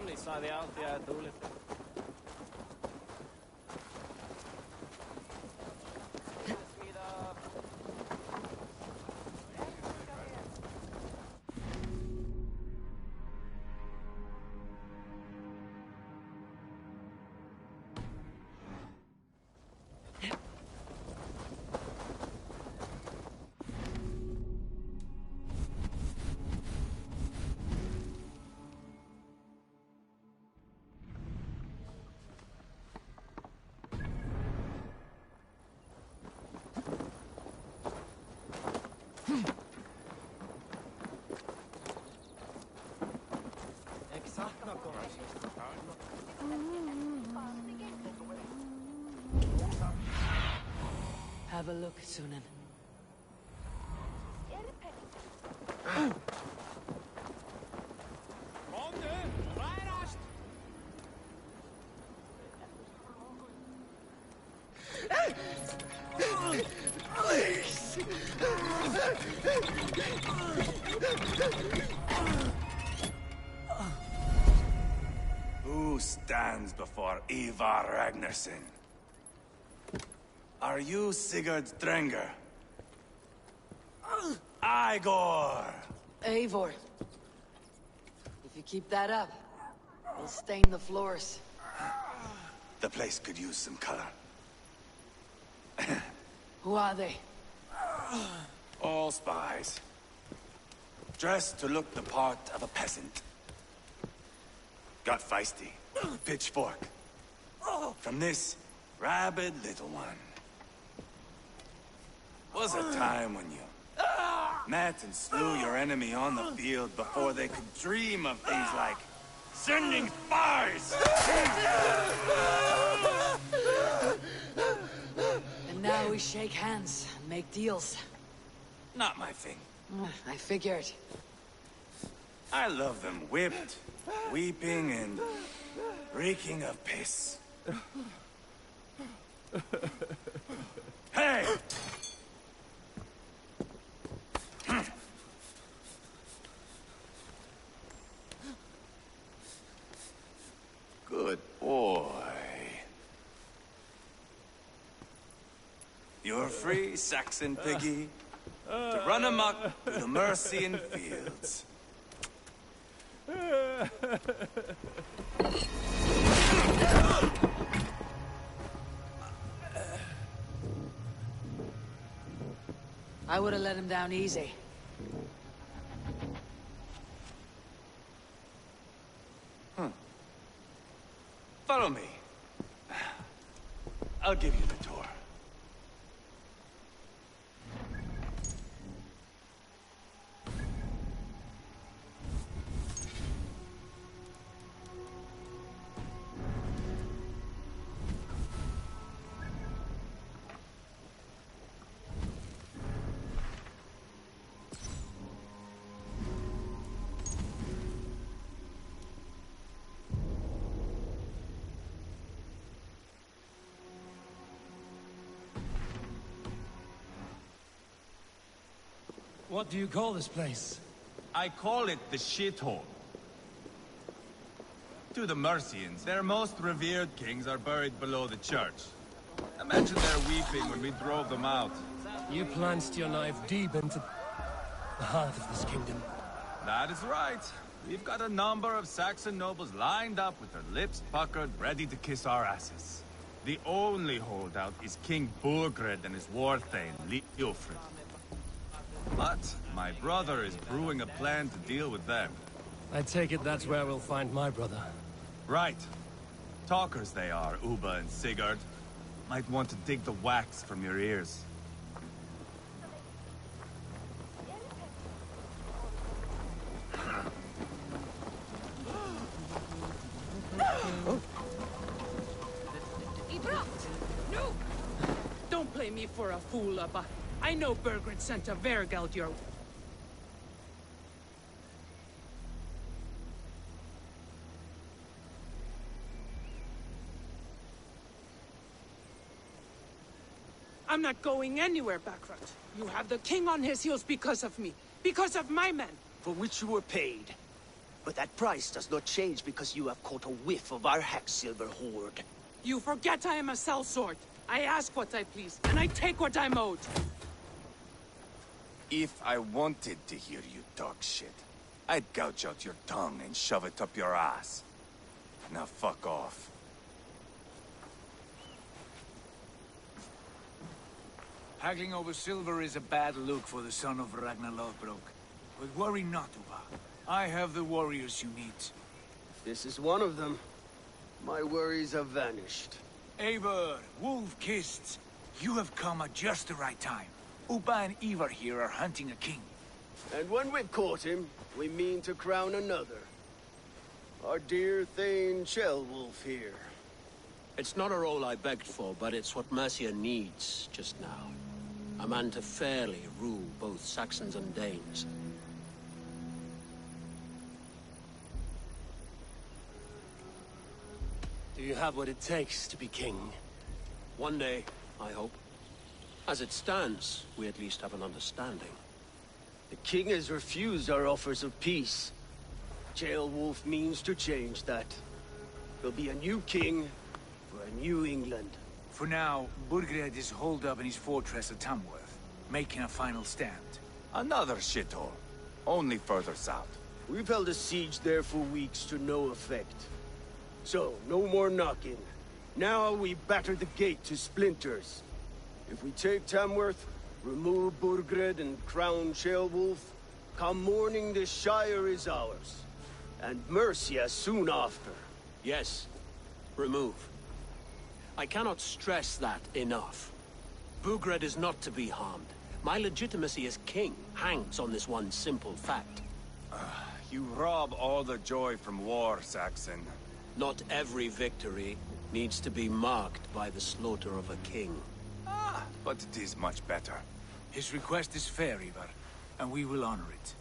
Niissä oli altia ja tuulit. Have a look, Sunan. Who stands before Ivar Ragnarsson? Are you Sigurd Drenger? Igor! Eivor. If you keep that up, we'll stain the floors. The place could use some color. Who are they? All spies. Dressed to look the part of a peasant. Got feisty. Pitchfork. From this rabid little one. Was a time when you met and slew your enemy on the field before they could dream of things like sending spies! And now we shake hands and make deals. Not my thing. I figured. I love them whipped, weeping, and reeking of piss. Hey! Good boy. You're free, Saxon piggy, to run amok through the Mercian fields. I would have let him down easy. Follow me. I'll give you the tour. What do you call this place? I call it the shithole. To the Mercians, their most revered kings are buried below the church. Imagine their weeping when we drove them out. You plunged your knife deep into the heart of this kingdom. That is right. We've got a number of Saxon nobles lined up with their lips puckered, ready to kiss our asses. The only holdout is King Burgred and his war thane, Leofrid. But my brother is brewing a plan to deal with them. I take it that's where we'll find my brother. Right. Talkers they are, Uba and Sigurd. Might want to dig the wax from your ears. No! Don't play me for a fool, Abba. I know Burgred sent a Vergald your... I'm not going anywhere, Backrot. You have the king on his heels because of me. Because of my men. For which you were paid. But that price does not change because you have caught a whiff of our Hacksilver hoard. You forget I am a sellsword. I ask what I please, and I take what I'm owed. If I wanted to hear you talk shit, I'd gouge out your tongue and shove it up your ass. Now fuck off. Haggling over silver is a bad look for the son of Ragnar Lothbrok. But worry not, Uba. I have the warriors you need. This is one of them. My worries have vanished. Eivor, Wolf-Kissed, you have come at just the right time. Uba and Ivar here are hunting a king. And when we've caught him, we mean to crown another. Our dear Thane Ceolwulf here. It's not a role I begged for, but it's what Mercia needs just now. A man to fairly rule both Saxons and Danes. Do you have what it takes to be king? One day, I hope. As it stands, we at least have an understanding. The king has refused our offers of peace. Ceolwulf means to change that. There'll be a new king for a new England. For now, Burgred is holed up in his fortress at Tamworth, making a final stand. Another shithole. Only further south. We've held a siege there for weeks to no effect. So, no more knocking. Now we batter the gate to splinters. If we take Tamworth, remove Burgred and crown Ceolwulf, come morning the Shire is ours. And Mercia soon after. Yes, remove. I cannot stress that enough. Burgred is not to be harmed. My legitimacy as king hangs on this one simple fact. You rob all the joy from war, Saxon. Not every victory needs to be marked by the slaughter of a king. But it is much better. His request is fair, Ivar, and we will honor it.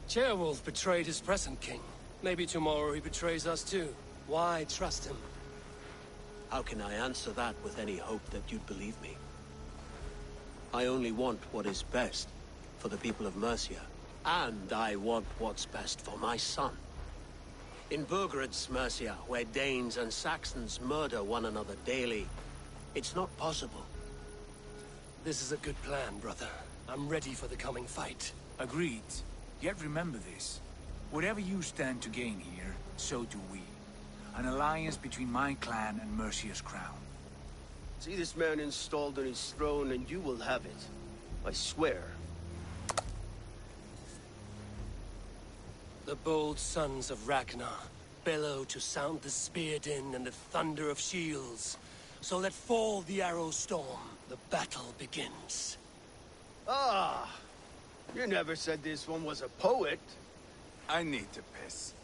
Ceolwulf betrayed his present king. Maybe tomorrow he betrays us too. Why trust him? How can I answer that with any hope that you'd believe me? I only want what is best for the people of Mercia. And I want what's best for my son. In Burgred's Mercia, where Danes and Saxons murder one another daily, it's not possible. This is a good plan, brother. I'm ready for the coming fight. Agreed. Yet remember this. Whatever you stand to gain here, so do we. An alliance between my clan and Mercia's crown. See this man installed on his throne and you will have it. I swear. The bold sons of Ragnar bellow to sound the spear din and the thunder of shields. So let fall the arrow storm. The battle begins. Ah! You never said this one was a poet. I need to piss.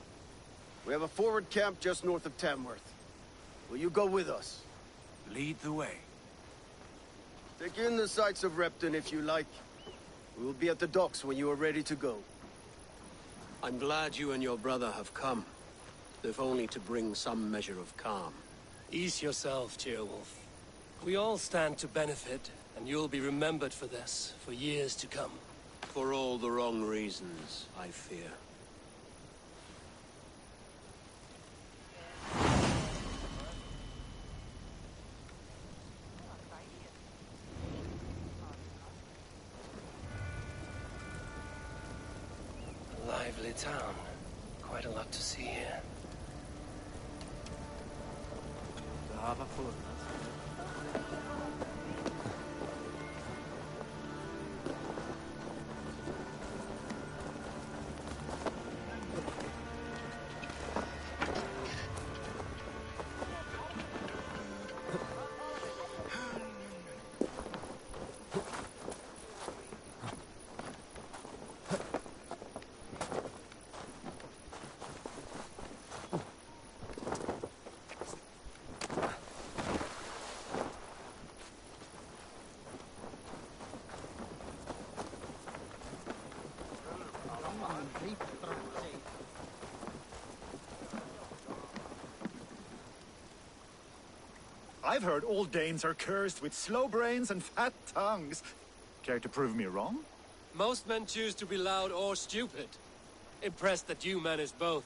We have a forward camp just north of Tamworth. Will you go with us? Lead the way. Take in the sights of Repton if you like. We will be at the docks when you are ready to go. I'm glad you and your brother have come, if only to bring some measure of calm. Ease yourself, Ceolwulf. We all stand to benefit, and you'll be remembered for this, for years to come. For all the wrong reasons, I fear. A lively town. Quite a lot to see here. I've heard all Danes are cursed with slow brains and fat tongues. Care to prove me wrong? Most men choose to be loud or stupid. Impressed that you manage both.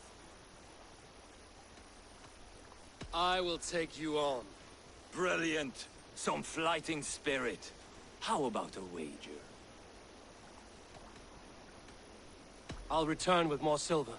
I will take you on. Brilliant. Some flighting spirit. How about a wager? I'll return with more silver.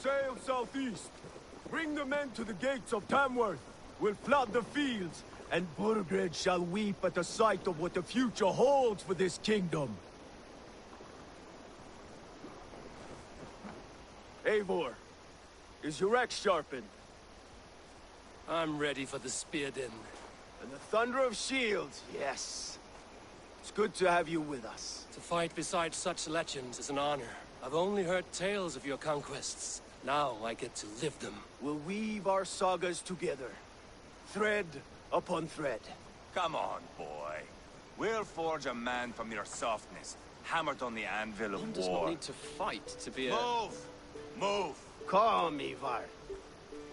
Sail southeast. Bring the men to the gates of Tamworth. We'll flood the fields, and Burgred shall weep at the sight of what the future holds for this kingdom. Eivor, is your axe sharpened? I'm ready for the spear din. And the thunder of shields, yes. It's good to have you with us. To fight beside such legends is an honor. I've only heard tales of your conquests. Now I get to live them. We'll weave our sagas together. Thread upon thread. Come on, boy. We'll forge a man from your softness, hammered on the anvil of One does war. not need to fight to be a... Move! Move! Calm, Ivar.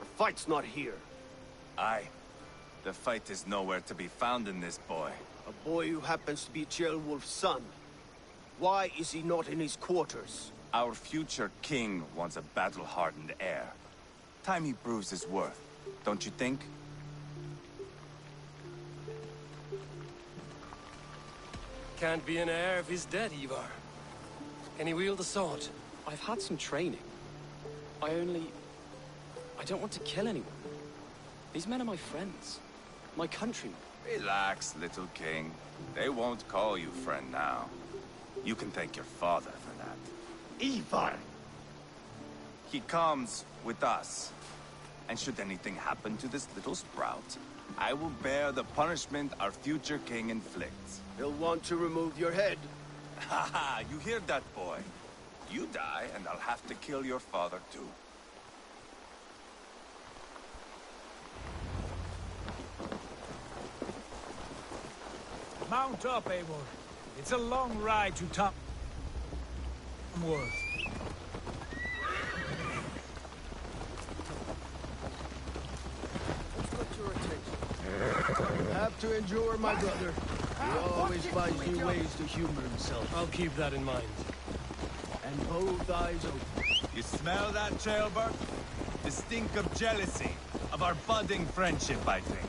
The fight's not here. Aye. The fight is nowhere to be found in this boy. A boy who happens to be Ceolwulf's son. Why is he not in his quarters? Our future king wants a battle-hardened heir. Time he proves his worth, don't you think? Can't be an heir if he's dead, Ivar. Can he wield a sword? I've had some training. I don't want to kill anyone. These men are my friends. My countrymen. Relax, little king. They won't call you friend now. You can thank your father for that. Ivar! He comes with us. And should anything happen to this little sprout, I will bear the punishment our future king inflicts. He'll want to remove your head. Ha ha! You hear that, boy? You die, and I'll have to kill your father, too. Mount up, Eivor. It's a long ride to Tamworth. What's got your attention? You have to endure, my brother. He always finds new ways to humor himself. I'll keep that in mind. And both eyes open. You smell that, Ceolbert? The stink of jealousy, of our budding friendship, I think.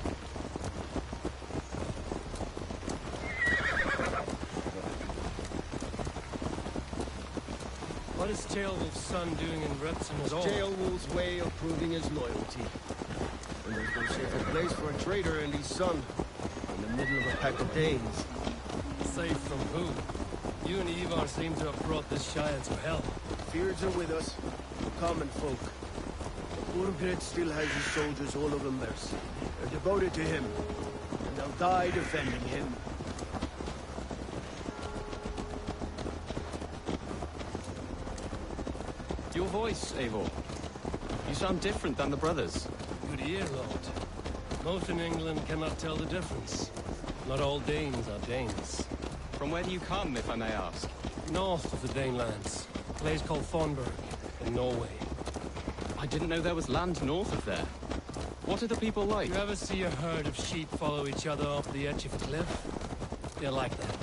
is Tailwolf's son doing in Repton at all? Tailwolf's way of proving his loyalty. And there's no safer place for a traitor and his son. In the middle of a pack of Danes. Safe from who? You and Ivar seem to have brought this Shire to hell. Fears are with us, the common folk. Burgred still has his soldiers all over Mercia. They're devoted to him, and they'll die defending him. Your voice, Eivor. You sound different than the brothers. Good ear, Lord. Most in England cannot tell the difference. Not all Danes are Danes. From where do you come, if I may ask? North of the Danelands. A place called Thornburg, in Norway. I didn't know there was land north of there. What are the people like? You ever see a herd of sheep follow each other off the edge of a cliff? They're like that.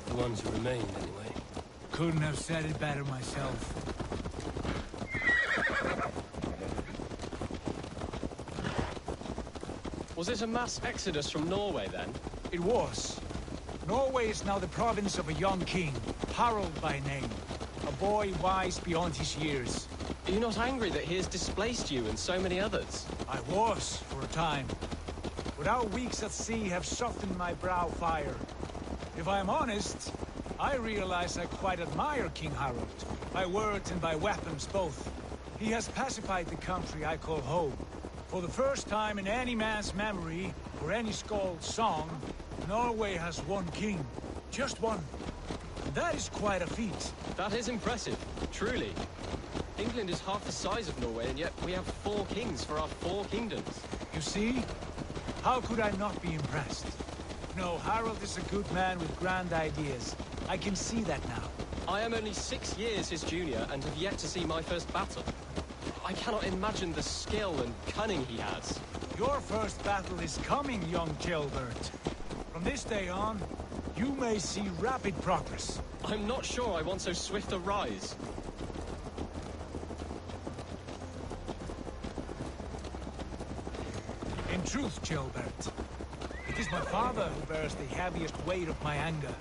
The ones who remained, anyway. Couldn't have said it better myself. Was it a mass exodus from Norway, then? It was. Norway is now the province of a young king, Harald by name. A boy wise beyond his years. Are you not angry that he has displaced you and so many others? I was, for a time. But our weeks at sea have softened my brow fire. If I am honest, I realize I quite admire King Harald. By words and by weapons both. He has pacified the country I call home. For the first time in any man's memory, or any skald's song, Norway has one king. Just one. And that is quite a feat. That is impressive, truly. England is half the size of Norway, and yet we have 4 kings for our 4 kingdoms. You see? How could I not be impressed? No, Harald is a good man with grand ideas. I can see that now. I am only 6 years his junior, and have yet to see my first battle. I cannot imagine the skill and cunning he has. Your first battle is coming, young Gilbert. From this day on, you may see rapid progress. I'm not sure I want so swift a rise. In truth, Gilbert, it is my father who bears the heaviest weight of my anger,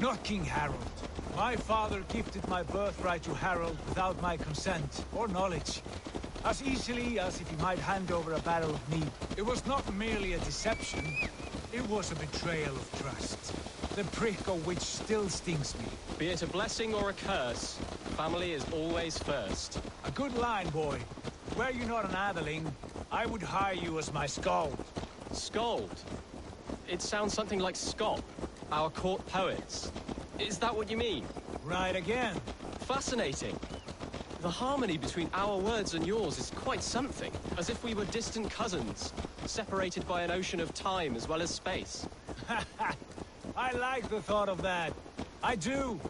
not King Harald. My father gifted my birthright to Harald without my consent or knowledge. As easily as if he might hand over a barrel of mead. It was not merely a deception, it was a betrayal of trust. The prick of which still stings me. Be it a blessing or a curse, family is always first. A good line, boy. Were you not an atheling, I would hire you as my skald. Skald? It sounds something like Scott, our court poets. Is that what you mean? Right again. Fascinating. The harmony between our words and yours is quite something. As if we were distant cousins, separated by an ocean of time as well as space. I like the thought of that. I do.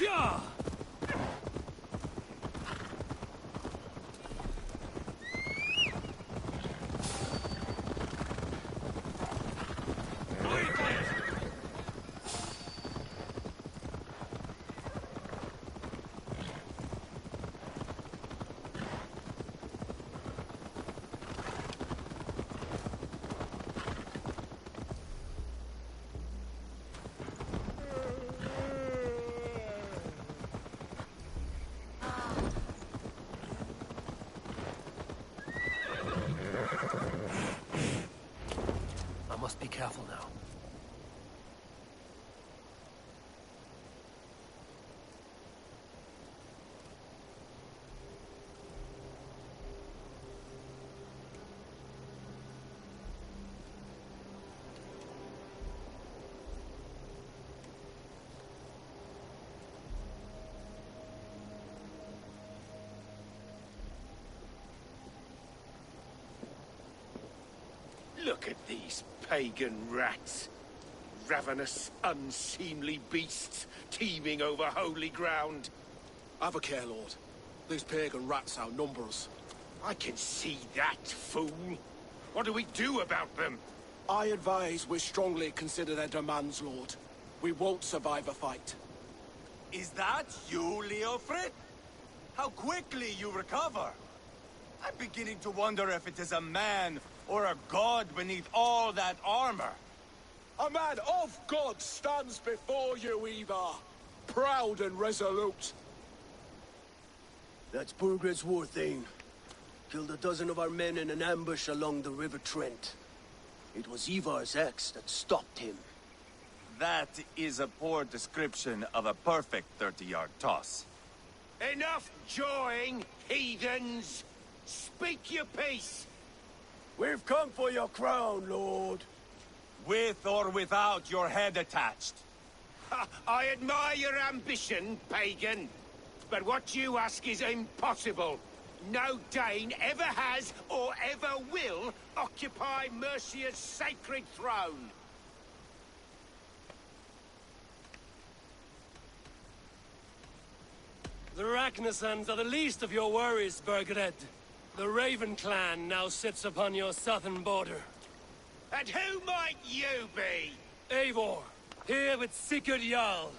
Yeah! Be careful now. Look at these pagan rats. ravenous, unseemly beasts teeming over holy ground. Have a care, Lord. These pagan rats outnumber us. I can see that, fool. What do we do about them? I advise we strongly consider their demands, Lord. We won't survive a fight. Is that you, Leofrid? How quickly you recover! I'm beginning to wonder if it is a man or a god beneath all that armor. A man of God stands before you, Ivar. Proud and resolute. That's Burgred's war thane. Killed a dozen of our men in an ambush along the River Trent. It was Ivar's axe that stopped him. That is a poor description of a perfect 30-yard toss. Enough jawing, heathens! Speak your piece! We've come for your crown, Lord. With or without your head attached. Ha, I admire your ambition, pagan. But what you ask is impossible. No Dane ever has or ever will occupy Mercia's sacred throne. The Ragnarsons are the least of your worries, Burgred. The Raven clan now sits upon your southern border. And who might you be? Eivor, here with Sigurd Jarl.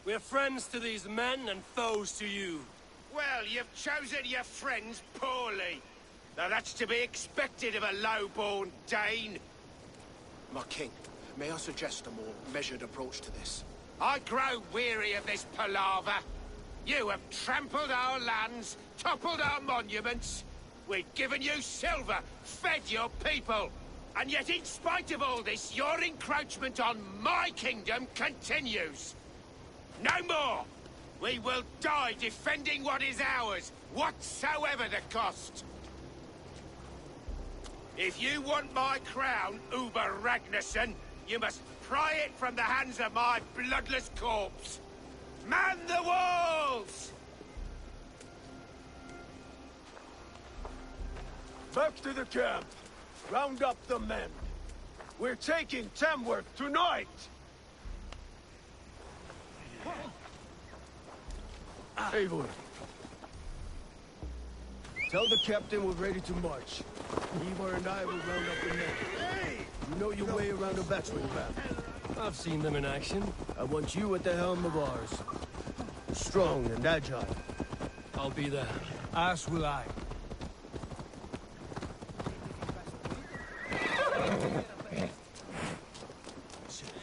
We're friends to these men and foes to you. Well, you've chosen your friends poorly. Now that's to be expected of a low-born Dane. My king, may I suggest a more measured approach to this? I grow weary of this palaver. You have trampled our lands, toppled our monuments. We've given you silver, fed your people. And yet in spite of all this, your encroachment on my kingdom continues. No more! We will die defending what is ours, whatsoever the cost. If you want my crown, Uber Ragnarsson, you must pry it from the hands of my bloodless corpse. Man the walls! Back to the camp. Round up the men. We're taking Tamworth tonight! Eivor. Tell the captain we're ready to march. Ivar and I will round up the men. You know your way around a battering path. I've seen them in action. I want you at the helm of ours. Strong and agile. I'll be there. As will I.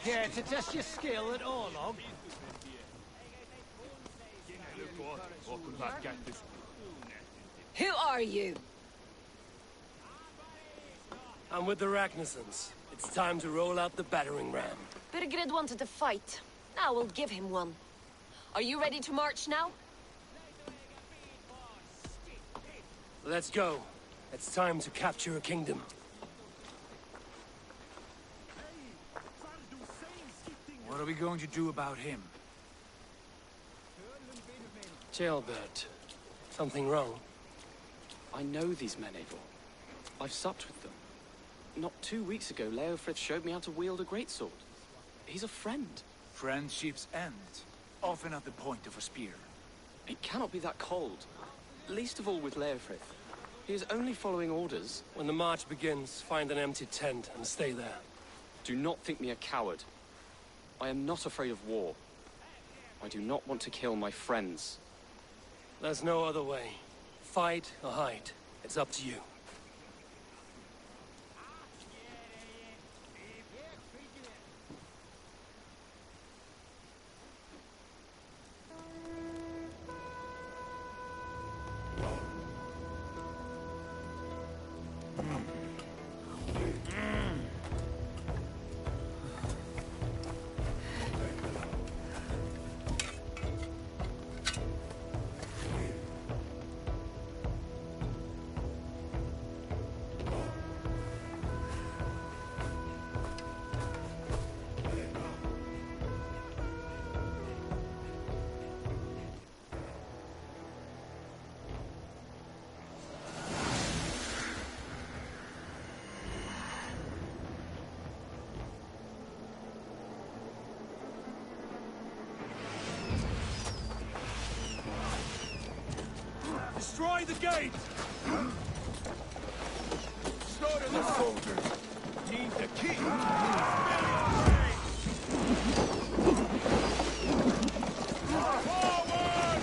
Care to test your skill at Orlog? Who are you? I'm with the Ragnarsons. It's time to roll out the battering ram. Burgred wanted to fight. Now we'll give him one. Are you ready to march now? Let's go. It's time to capture a kingdom. What are we going to do about him? Jailbird. Something wrong? I know these men, Eivor. I've supped with them. Not 2 weeks ago, Leofrid showed me how to wield a greatsword. He's a friend. Friendships end, often at the point of a spear. It cannot be that cold. Least of all with Leofrid. He is only following orders. When the march begins, find an empty tent and stay there. Do not think me a coward. I am not afraid of war. I do not want to kill my friends. There's no other way. Fight or hide. It's up to you. the gate! Slaughter the soldiers! Need the key! Forward!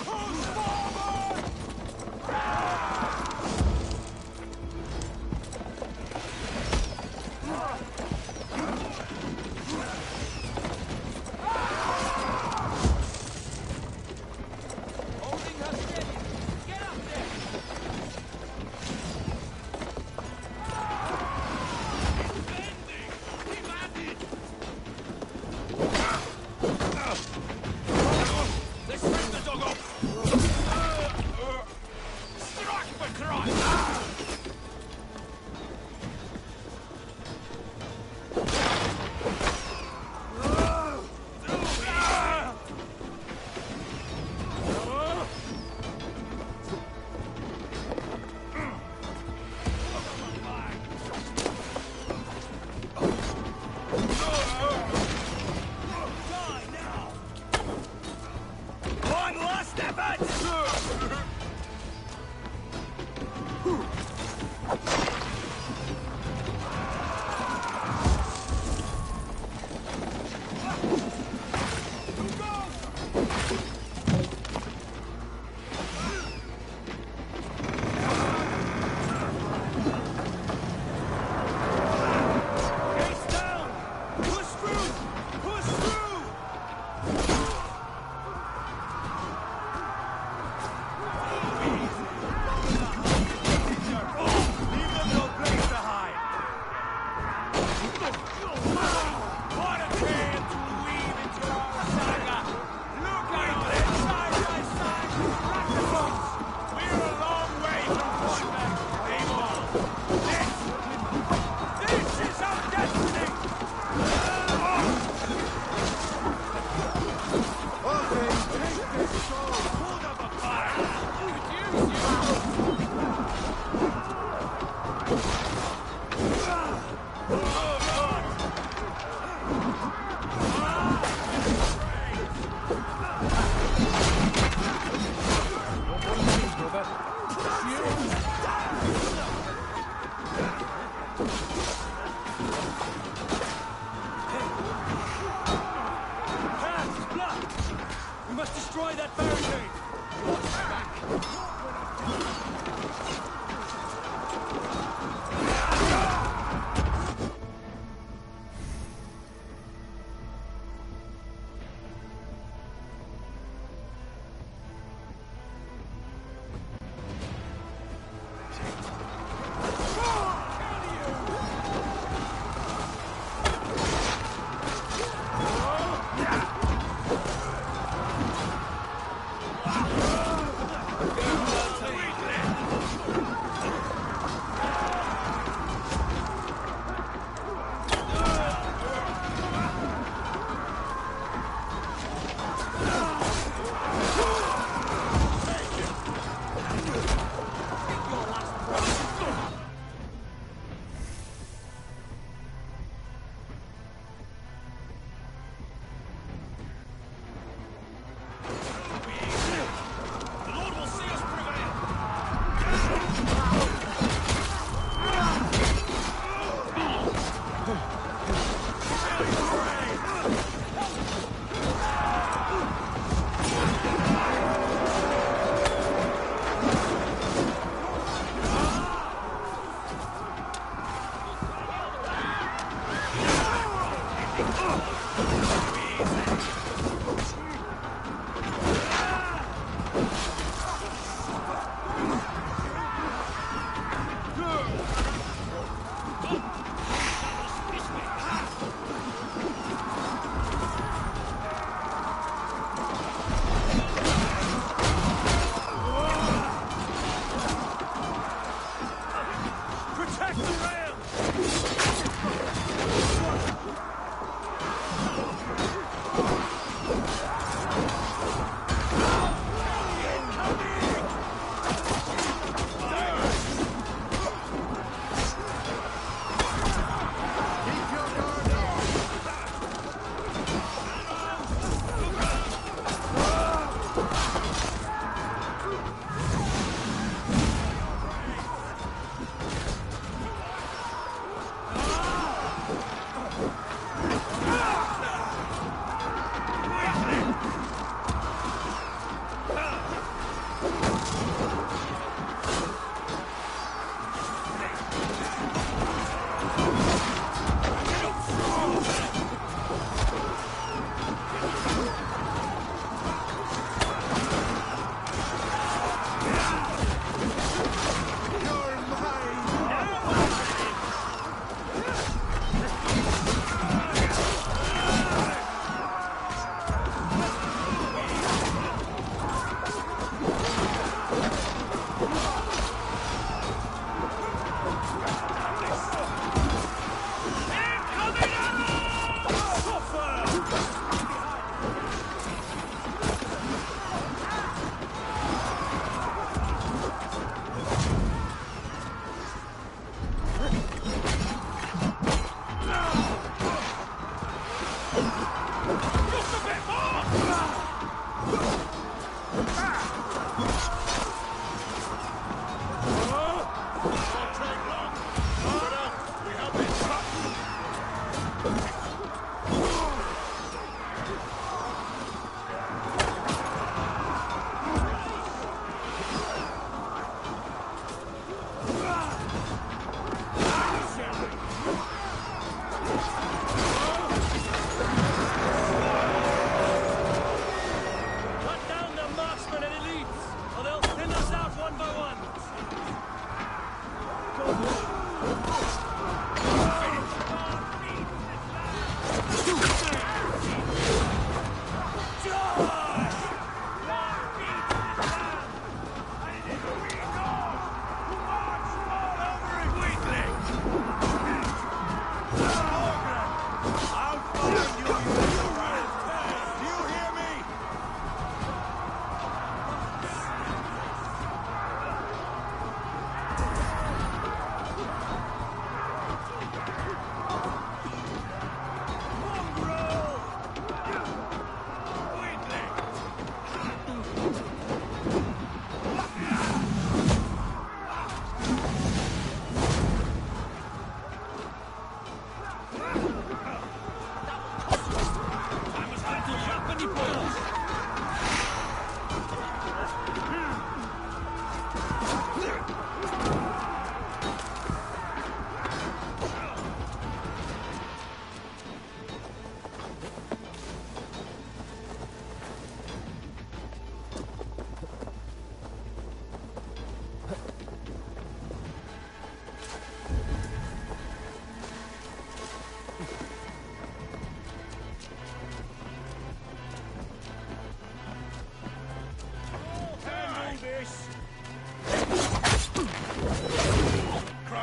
Who's forward? Holding her steady! Get up there! Let's rip the dog off! Strike for Christ! One last effort! Gates down! Push through! Push through!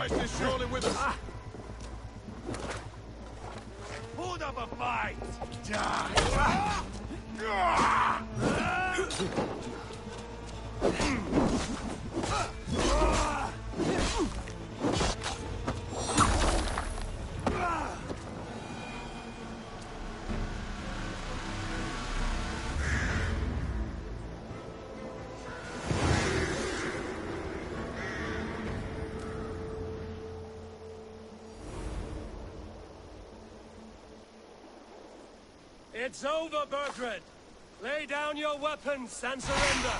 Christ is surely with us! Put up a fight! Die! It's over, Burgred! Lay down your weapons and surrender!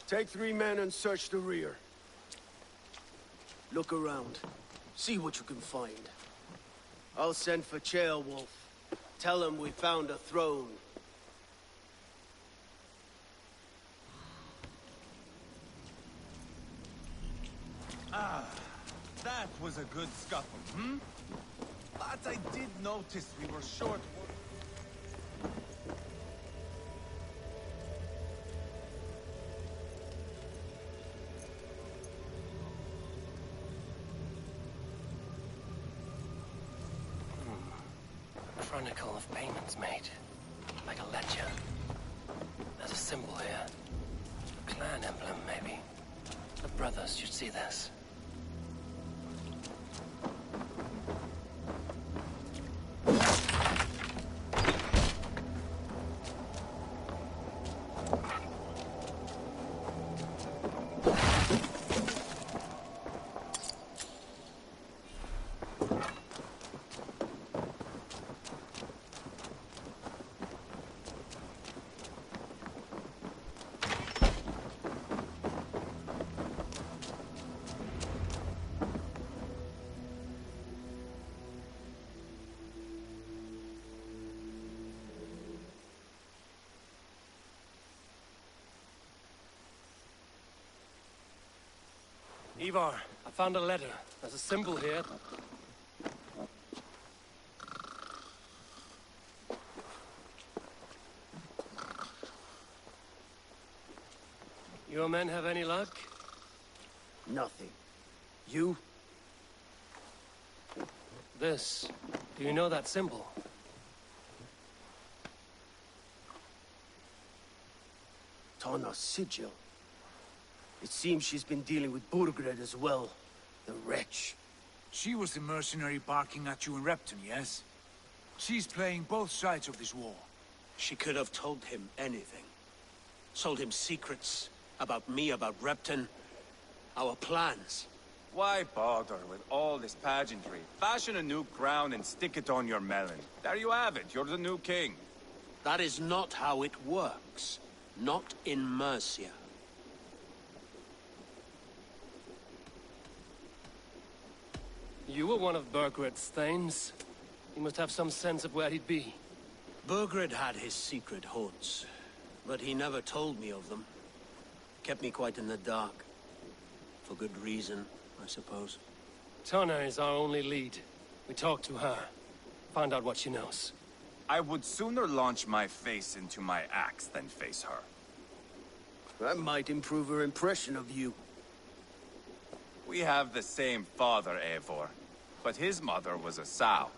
Take 3 men and search the rear. Look around. See what you can find. I'll send for Ceolwulf. Tell him we found a throne. Ah, that was a good scuffle, hmm? But I did notice we were short. Chronicle of payments made. Like a ledger. There's a symbol here. A clan emblem, maybe. The brothers should see this. Ivar, I found a letter. There's a symbol here. Your men have any luck? Nothing. You? This. Do you know that symbol? Tana's sigil. It seems she's been dealing with Burgred as well. The wretch. She was the mercenary barking at you in Repton, yes? She's playing both sides of this war. She could have told him anything. Sold him secrets about me, about Repton, our plans. Why bother with all this pageantry? Fashion a new crown and stick it on your melon. There you have it, you're the new king. That is not how it works. Not in Mercia. You were one of Burgred's thanes. He must have some sense of where he'd be. Burgred had his secret haunts, but he never told me of them. Kept me quite in the dark. For good reason, I suppose. Tana is our only lead. We talk to her. Find out what she knows. I would sooner launch my face into my axe than face her. That might improve her impression of you. We have the same father, Eivor, but his mother was a sow.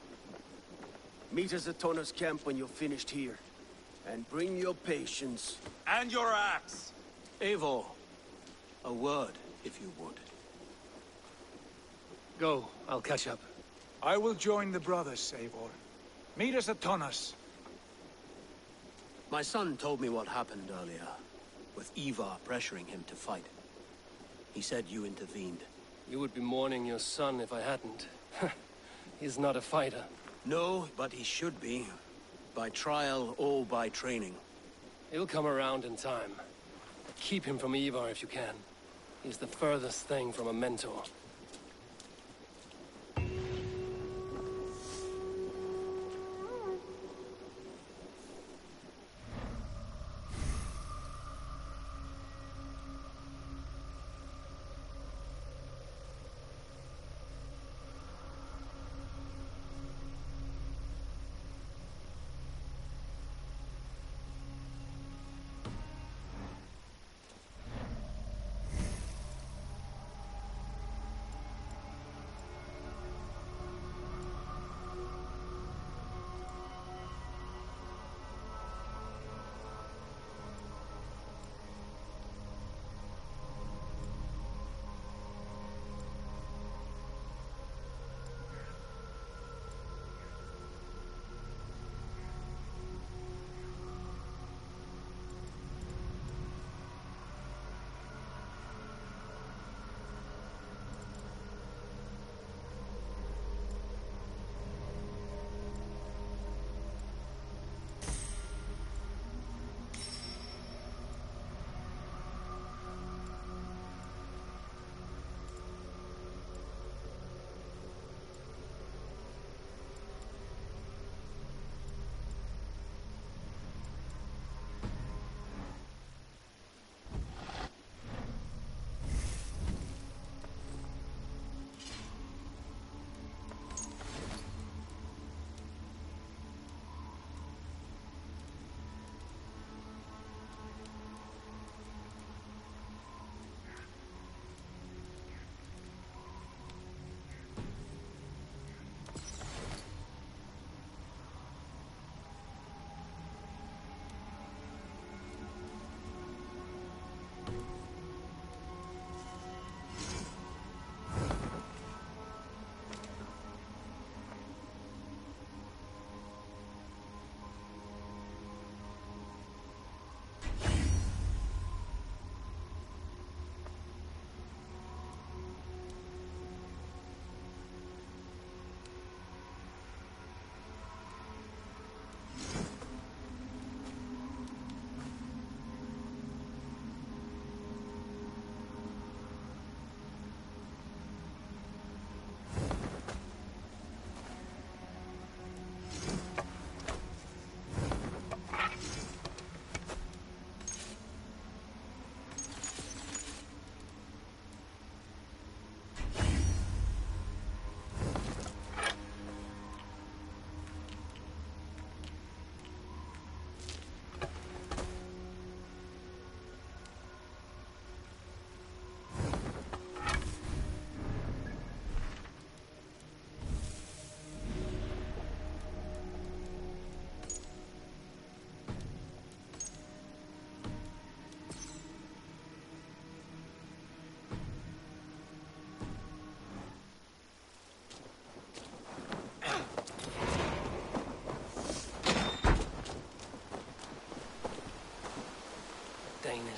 Meet us at Tana's camp when you're finished here. And bring your patience. And your axe! Eivor, a word, if you would. Go, I'll catch up. I will join the brothers, Eivor. Meet us at Tana's. My son told me what happened earlier, with Ivar pressuring him to fight. He said you intervened. You would be mourning your son if I hadn't. He's not a fighter. No, but he should be. By trial or by training. He'll come around in time. Keep him from Ivar if you can. He's the furthest thing from a mentor.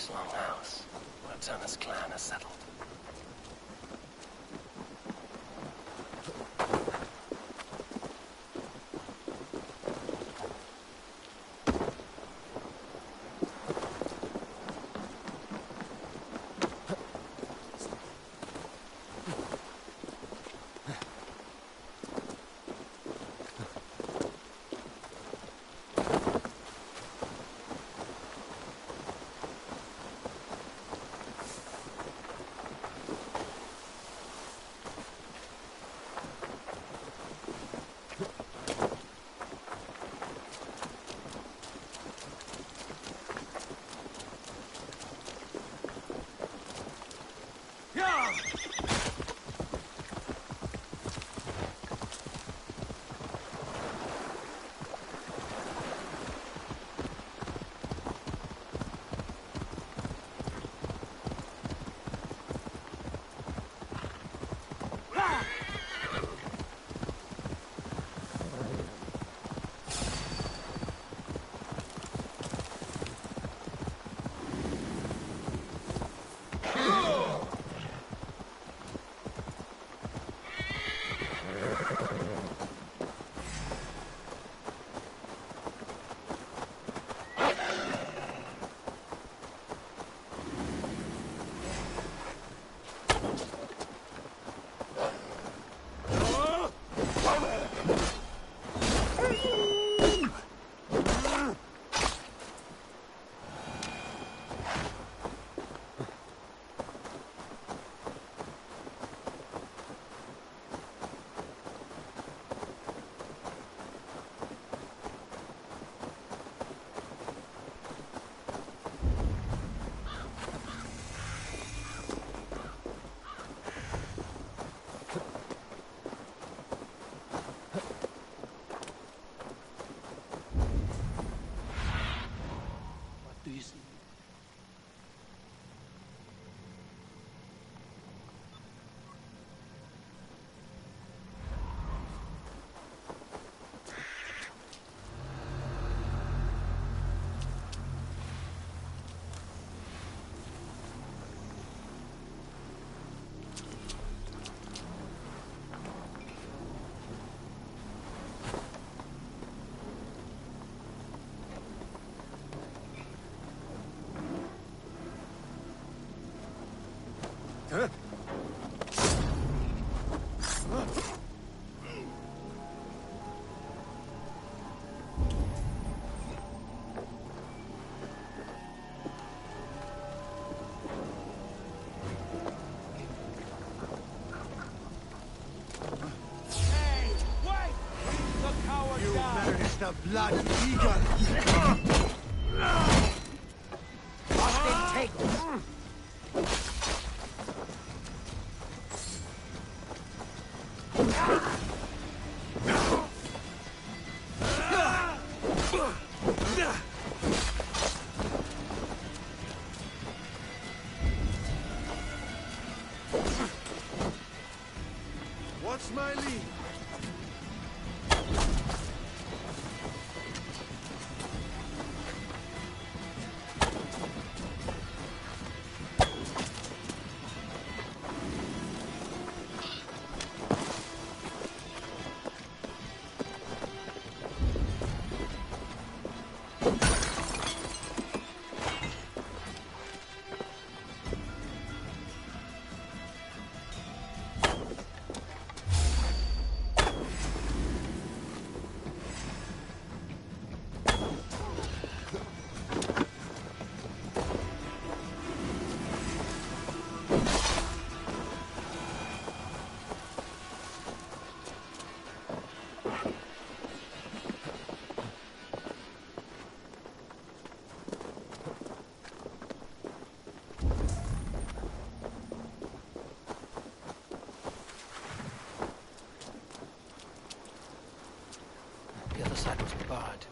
this longhouse, where Turner's clan is settled. The blood eagle! Austin, take us! What's my lead? The other side was barred.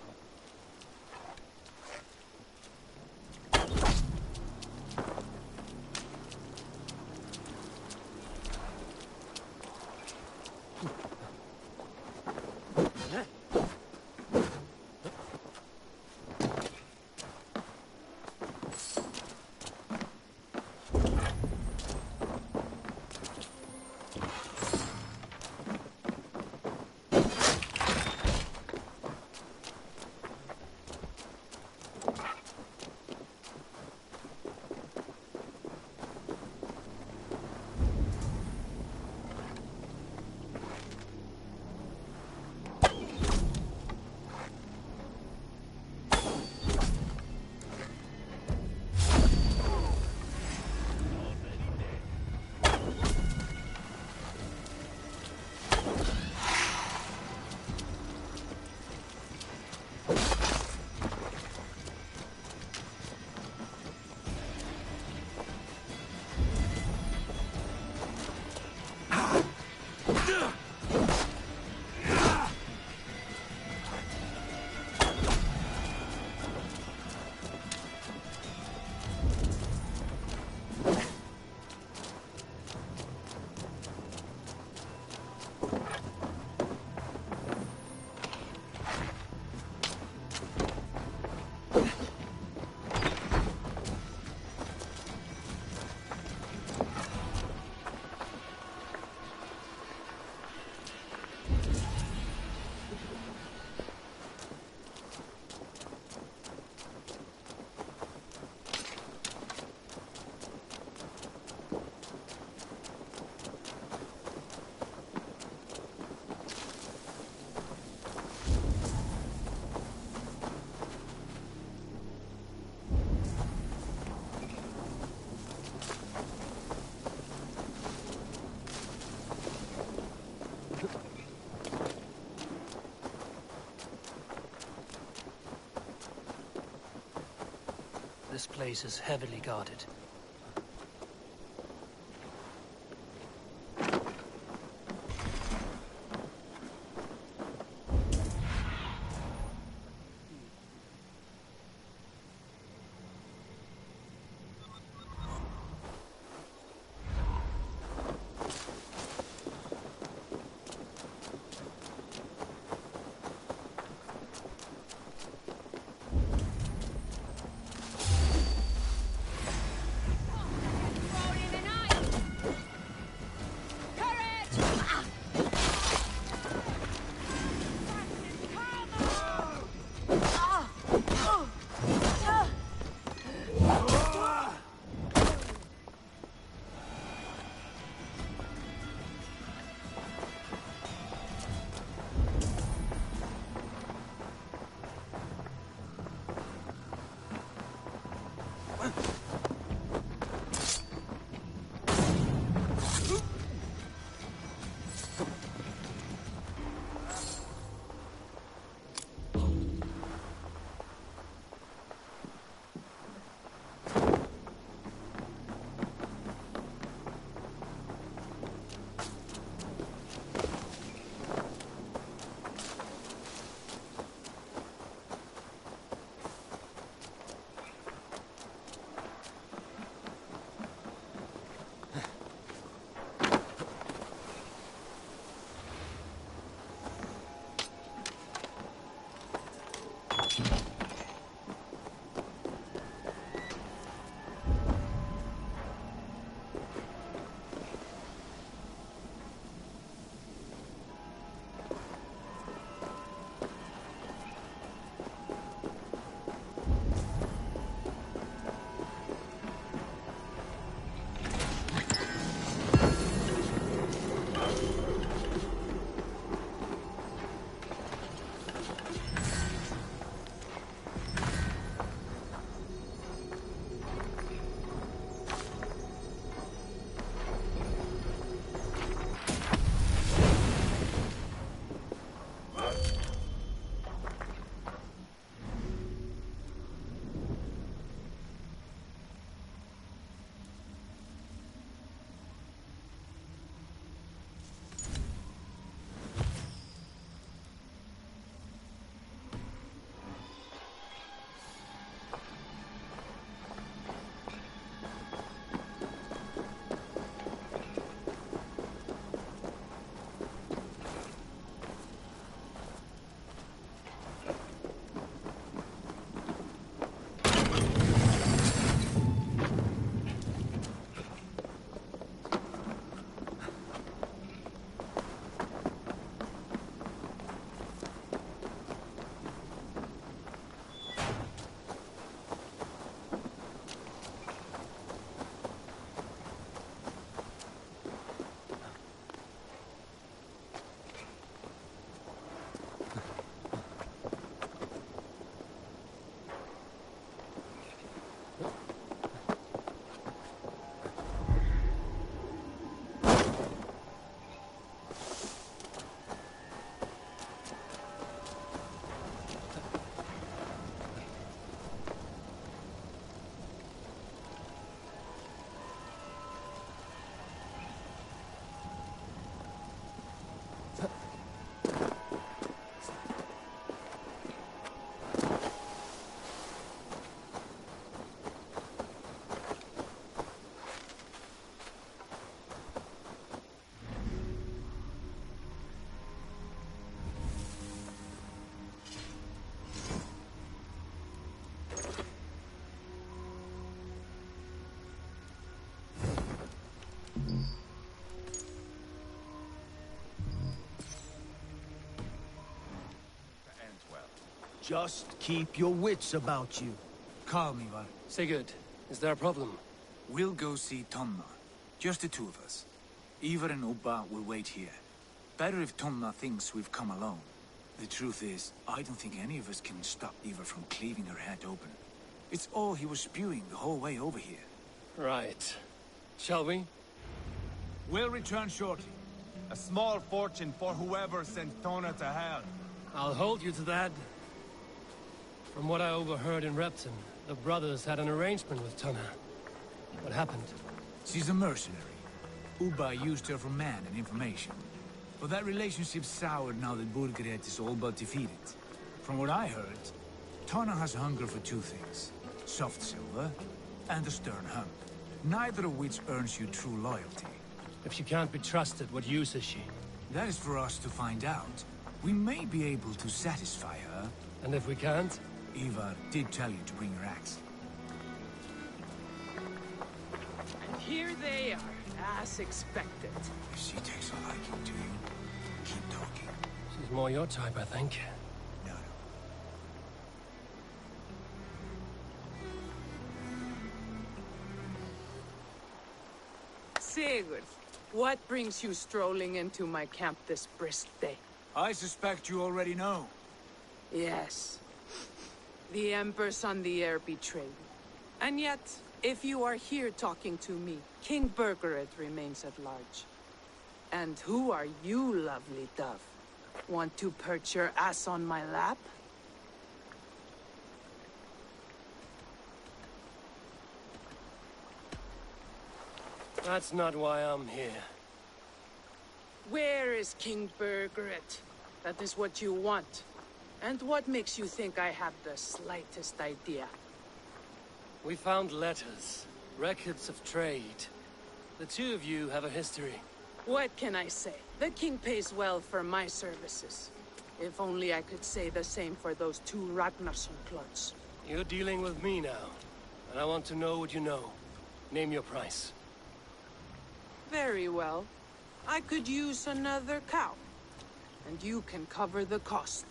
this place is heavily guarded. Just keep your wits about you. Calm, Ivar. Sigurd, is there a problem? We'll go see Tonna. Just the two of us. Ivar and Ubba will wait here. Better if Tonna thinks we've come alone. The truth is, I don't think any of us can stop Ivar from cleaving her head open. It's all he was spewing the whole way over here. Right. Shall we? We'll return shortly. A small fortune for whoever sent Tona to hell. I'll hold you to that. From what I overheard in Repton, the brothers had an arrangement with Tana. What happened? She's a mercenary. Uba used her for man and information. But that relationship soured now that Burgred is all but defeated. From what I heard, Tana has hunger for two things. Soft silver and a stern hump. Neither of which earns you true loyalty. If she can't be trusted, what use is she? That is for us to find out. We may be able to satisfy her. And if we can't? Ivar did tell you to bring your axe. And here they are, as expected. If she takes a liking to you, keep talking. She's more your type, I think. No. Sigurd, what brings you strolling into my camp this brisk day? I suspect you already know. Yes. The Empress on the air betrayed me. And yet, if you are here talking to me, King Burgred remains at large. And who are you, lovely dove? Want to perch your ass on my lap? That's not why I'm here. Where is King Burgred? That is what you want. And what makes you think I have the slightest idea? We found letters, records of trade. The two of you have a history. What can I say? The king pays well for my services. If only I could say the same for those two Ragnarsson clods. You're dealing with me now, and I want to know what you know. Name your price. Very well. I could use another cow. And you can cover the cost.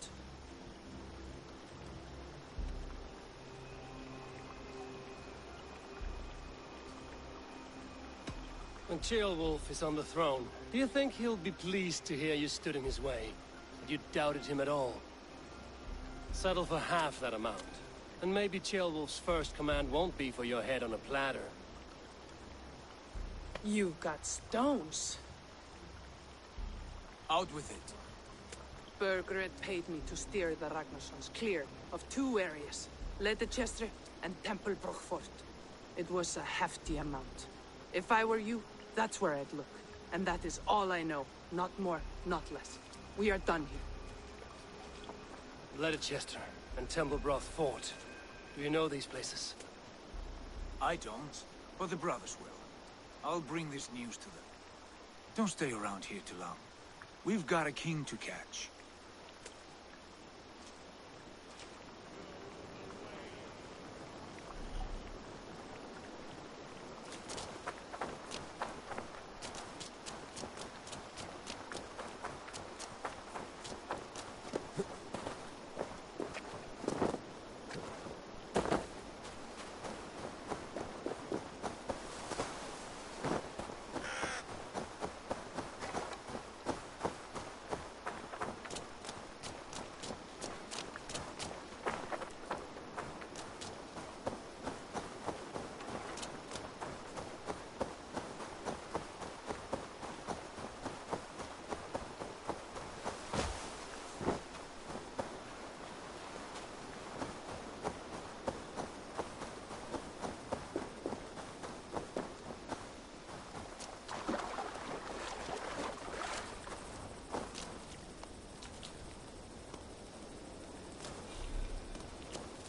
When Ceolwulf is on the throne, do you think he'll be pleased to hear you stood in his way? That you doubted him at all? Settle for half that amount. And maybe Ceolwulf's first command won't be for your head on a platter. You've got stones. Out with it. Burgred paid me to steer the Ragnarssons clear of two areas, Leicester and Temple Fort. It was a hefty amount. If I were you, that's where I'd look. And that is all I know. Not more, not less. We are done here. Leicester and Templebroth Fort. Do you know these places? I don't, but the brothers will. I'll bring this news to them. Don't stay around here too long. We've got a king to catch.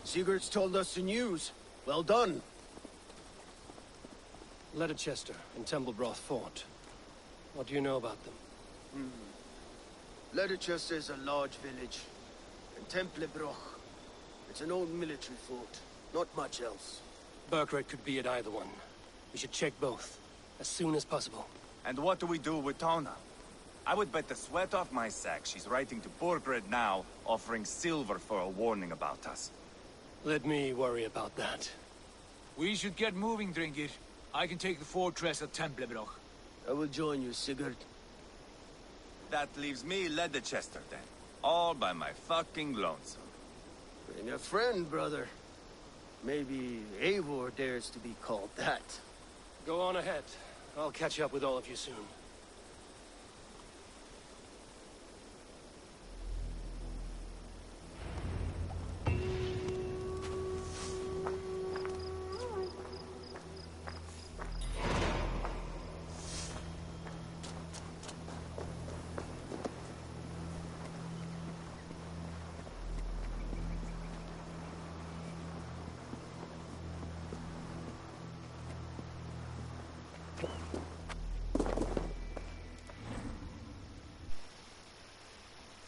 Sigurd's told us the news. Well done. Leicester and Templebroth Fort. What do you know about them? Leicester is a large village. And Templebroch. It's an old military fort. Not much else. Burgred could be at either one. We should check both. As soon as possible. And what do we do with Tona? I would bet the sweat off my sack she's writing to Burgred now, offering silver for a warning about us. Let me worry about that. We should get moving, Dringir. I can take the fortress at Templebroch. I will join you, Sigurd. That leaves me Leicester then. All by my fucking lonesome. Bring a friend, brother. Maybe Eivor dares to be called that. Go on ahead. I'll catch up with all of you soon.